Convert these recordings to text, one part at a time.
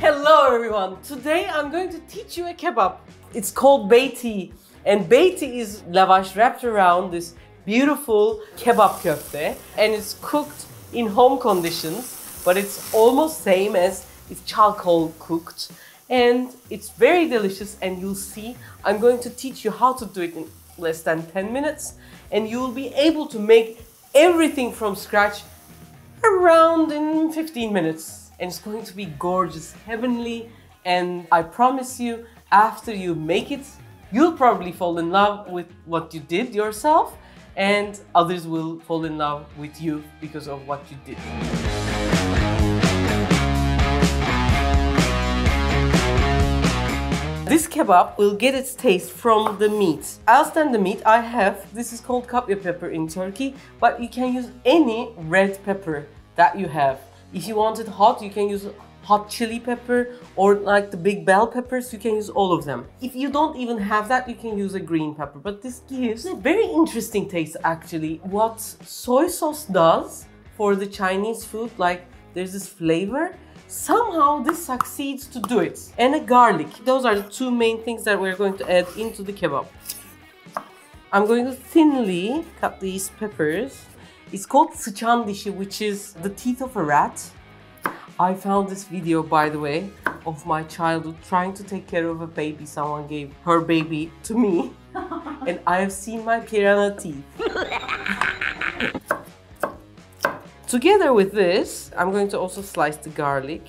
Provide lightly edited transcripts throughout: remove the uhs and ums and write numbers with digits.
Hello everyone! Today I'm going to teach you a kebab. It's called beiti, and beiti is lavash wrapped around this beautiful kebab köfte, and it's cooked in home conditions, but it's almost same as it's charcoal cooked, and it's very delicious. And you'll see I'm going to teach you how to do it in less than 10 minutes, and you will be able to make everything from scratch around in 15 minutes. And it's going to be gorgeous, heavenly, and I promise you, after you make it, you'll probably fall in love with what you did yourself, and others will fall in love with you because of what you did. This kebab will get its taste from the meat. Else than the meat, I have, this is called kapya pepper in Turkey, but you can use any red pepper that you have. If you want it hot, you can use hot chili pepper, or like the big bell peppers, you can use all of them. If you don't even have that, you can use a green pepper, but this gives a very interesting taste actually. What soy sauce does for the Chinese food, like there's this flavor, somehow this succeeds to do it. And a garlic. Those are the two main things that we're going to add into the kebab. I'm going to thinly cut these peppers. It's called sıçan dişi, which is the teeth of a rat. I found this video, by the way, of my childhood trying to take care of a baby. Someone gave her baby to me, and I have seen my piranha teeth. Together with this, I'm going to also slice the garlic.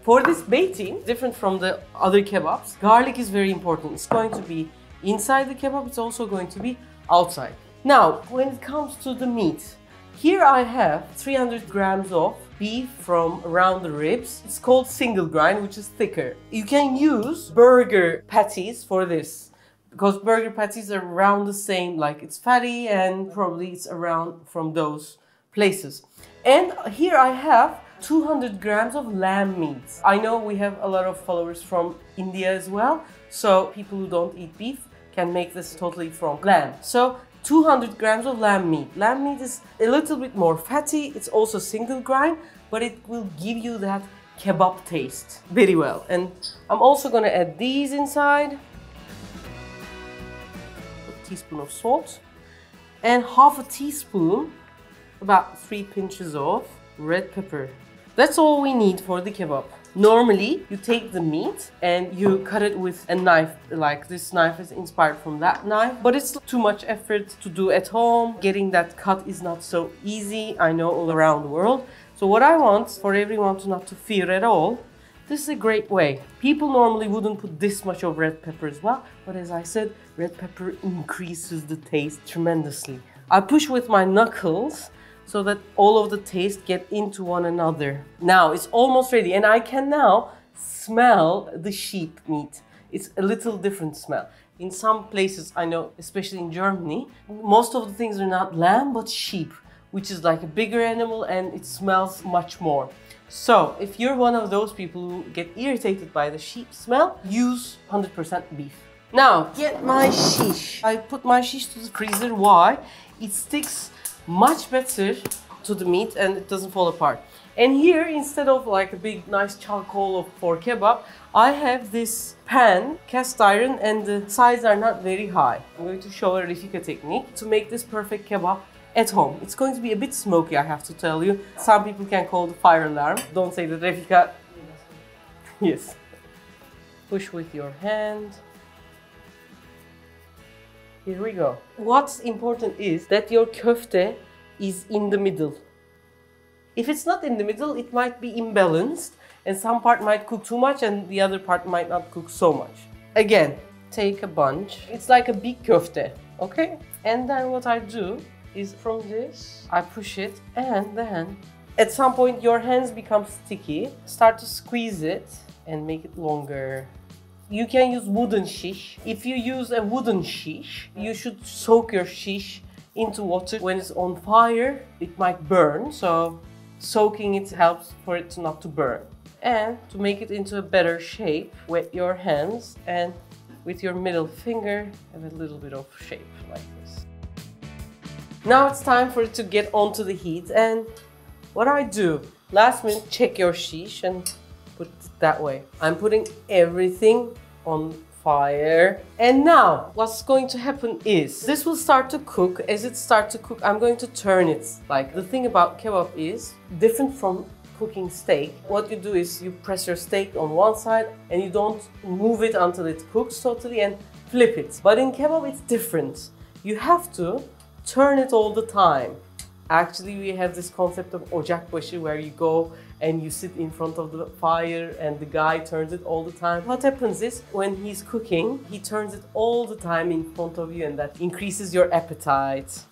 For this beiti, different from the other kebabs, garlic is very important. It's going to be inside the kebab, it's also going to be outside. Now, when it comes to the meat, here I have 300 grams of beef from around the ribs. It's called single grind, which is thicker. You can use burger patties for this, because burger patties are around the same, like it's fatty and probably it's around from those places. And here I have 200 grams of lamb meat. I know we have a lot of followers from India as well, so people who don't eat beef can make this totally from lamb. So 200 grams of lamb meat. Lamb meat is a little bit more fatty. It's also single grind, but it will give you that kebab taste very well. And I'm also gonna add these inside. A teaspoon of salt and half a teaspoon, about 3 pinches of red pepper. That's all we need for the kebab. Normally, you take the meat and you cut it with a knife, like this knife is inspired from that knife, but it's too much effort to do at home. Getting that cut is not so easy, I know, all around the world. So what I want for everyone to not to fear at all, this is a great way. People normally wouldn't put this much of red pepper as well, but as I said, red pepper increases the taste tremendously. I push with my knuckles so that all of the taste get into one another. Now it's almost ready, and I can now smell the sheep meat. It's a little different smell. In some places, I know, especially in Germany, most of the things are not lamb but sheep, which is like a bigger animal and it smells much more. So if you're one of those people who get irritated by the sheep smell, use 100% beef. Now get my shish. I put my shish to the freezer. Why? It sticks much better to the meat and it doesn't fall apart. And here, instead of like a big nice charcoal for kebab, I have this pan, cast iron, and the sides are not very high. I'm going to show a Refika technique to make this perfect kebab at home. It's going to be a bit smoky, I have to tell you. Some people can call the fire alarm. Don't say that, Refika. Yes. Push with your hand. Here we go. What's important is that your köfte is in the middle. If it's not in the middle, it might be imbalanced and some part might cook too much and the other part might not cook so much. Again, take a bunch. It's like a big köfte, okay? And then what I do is from this, I push it, and then at some point your hands become sticky. Start to squeeze it and make it longer. You can use wooden shish. If you use a wooden shish, you should soak your shish into water. When it's on fire, it might burn, so soaking it helps for it not to burn. And to make it into a better shape, wet your hands and with your middle finger have a little bit of shape like this. Now it's time for it to get onto the heat, and what I do, last minute check your shish and put it that way. I'm putting everything on fire. And now what's going to happen is this will start to cook. As it starts to cook, I'm going to turn it. Like, the thing about kebab is different from cooking steak. What you do is you press your steak on one side and you don't move it until it cooks totally and flip it. But in kebab it's different. You have to turn it all the time. Actually, we have this concept of ocakbaşı where you go and you sit in front of the fire and the guy turns it all the time. What happens is when he's cooking, he turns it all the time in front of you, and that increases your appetite.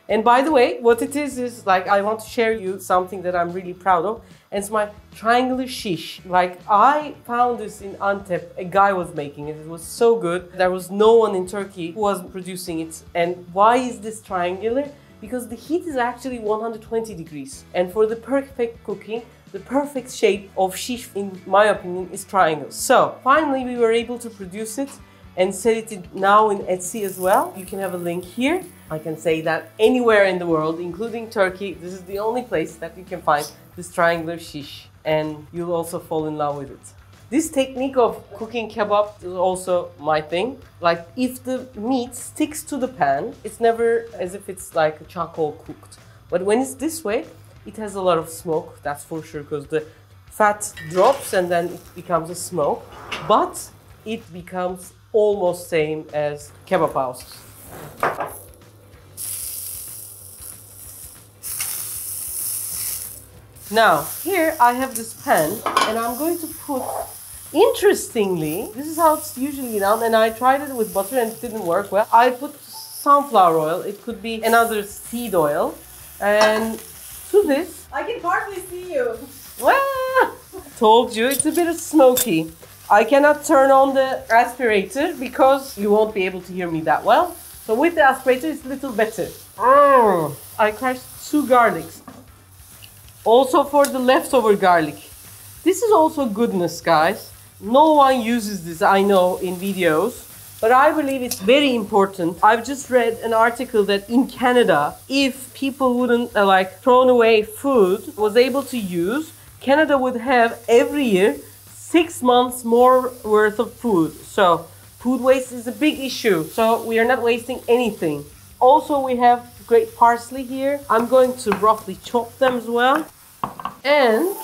And by the way, what it is like, I want to share you something that I'm really proud of. And it's my triangular shish. Like, I found this in Antep. A guy was making it. It was so good. There was no one in Turkey who was producing it. And why is this triangular? Because the heat is actually 120 degrees. And for the perfect cooking, the perfect shape of shish, in my opinion, is triangle. So finally we were able to produce it and sell it now in Etsy as well. You can have a link here. I can say that anywhere in the world, including Turkey, this is the only place that you can find this triangular shish, and you'll also fall in love with it. This technique of cooking kebab is also my thing. Like, if the meat sticks to the pan, it's never as if it's like a charcoal cooked. But when it's this way, it has a lot of smoke, that's for sure, because the fat drops and then it becomes a smoke. But it becomes almost same as kebab houses. Now, here I have this pan and I'm going to put, interestingly, this is how it's usually done, and I tried it with butter and it didn't work well. I put sunflower oil, it could be another seed oil, and to this... I can hardly see you. Well, told you, it's a bit smoky. I cannot turn on the aspirator because you won't be able to hear me that well. So with the aspirator, it's a little better. I crushed 2 garlics. Also for the leftover garlic. This is also goodness, guys. No one uses this, I know, in videos. But I believe it's very important. I've just read an article that in Canada, if people wouldn't thrown away food, was able to use, Canada would have every year 6 months more worth of food. So food waste is a big issue. So we are not wasting anything. Also, we have great parsley here. I'm going to roughly chop them as well. And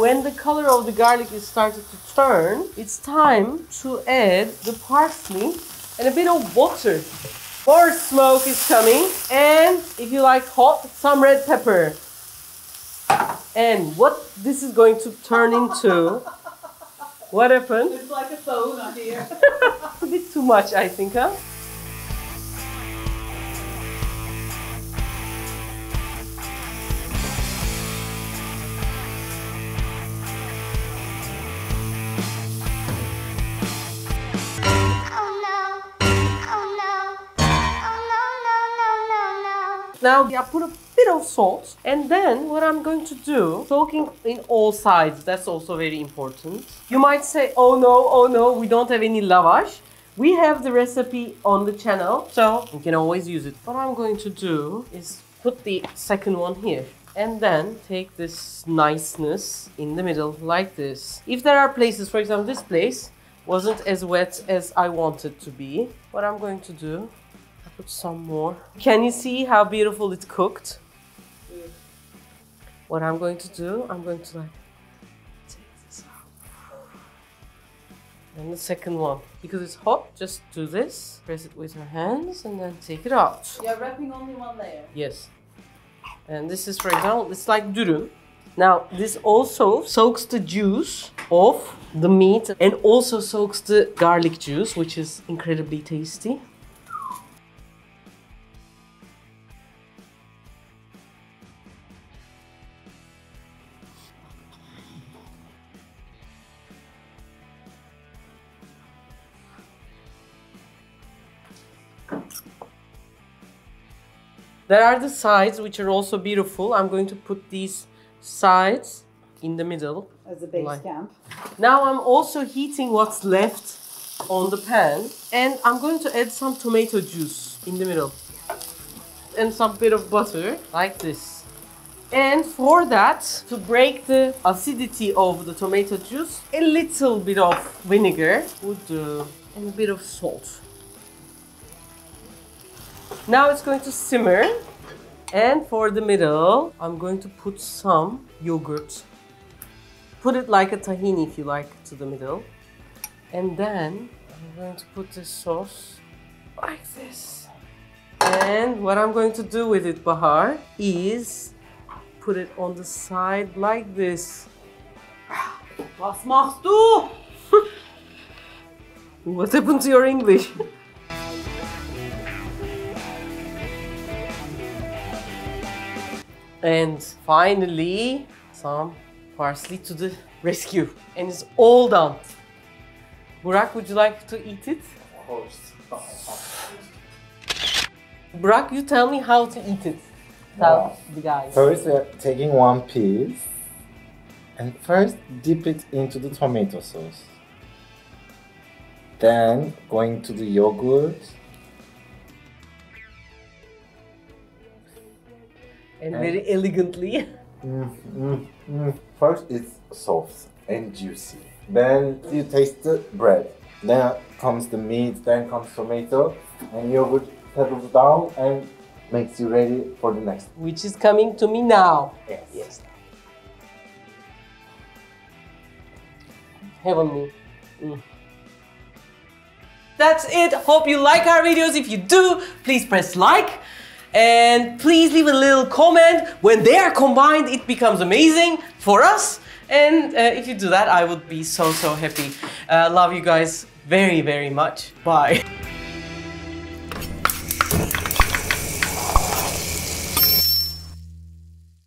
when the color of the garlic is started to turn, it's time to add the parsley and a bit of water. More smoke is coming. And if you like hot, some red pepper. And what this is going to turn into... What happened? It's like a sauna here. A bit too much, I think, huh? Now I put a bit of salt, and then what I'm going to do, soaking in all sides, that's also very important. You might say, oh no, we don't have any lavash. We have the recipe on the channel, so you can always use it. What I'm going to do is put the second one here, and then take this niceness in the middle like this. If there are places, for example, this place wasn't as wet as I wanted to be, what I'm going to do, put some more. Can you see how beautiful it's cooked? Yeah. What I'm going to do, I'm going to take this out. And the second one. Because it's hot, just do this. Press it with your hands and then take it out. You're wrapping only one layer. Yes. And this is, for example, it's like dürüm. Now, this also soaks the juice of the meat and also soaks the garlic juice, which is incredibly tasty. There are the sides, which are also beautiful. I'm going to put these sides in the middle. As a base camp. Now I'm also heating what's left on the pan. And I'm going to add some tomato juice in the middle. And some bit of butter, like this. And for that, to break the acidity of the tomato juice, a little bit of vinegar would do, and a bit of salt. Now it's going to simmer. And for the middle, I'm going to put some yogurt. Put it like a tahini if you like to the middle. And then I'm going to put this sauce like this. And what I'm going to do with it, Bahar, is put it on the side like this. Was machst du? What happened to your English? And finally, some parsley to the rescue. And it's all done. Burak, would you like to eat it? Of course. Burak, you tell me how to eat it. Tell the guys. First, we are taking one piece and first dip it into the tomato sauce. Then going to the yogurt. And very elegantly. First, it's soft and juicy. Then you taste the bread. Then comes the meat, then comes tomato, and yogurt settles down and makes you ready for the next. Which is coming to me now. Yes. Heavenly. That's it. Hope you like our videos. If you do, please press like. And please leave a little comment. When they are combined, it becomes amazing for us. And if you do that, I would be so happy. Love you guys very, very much. Bye.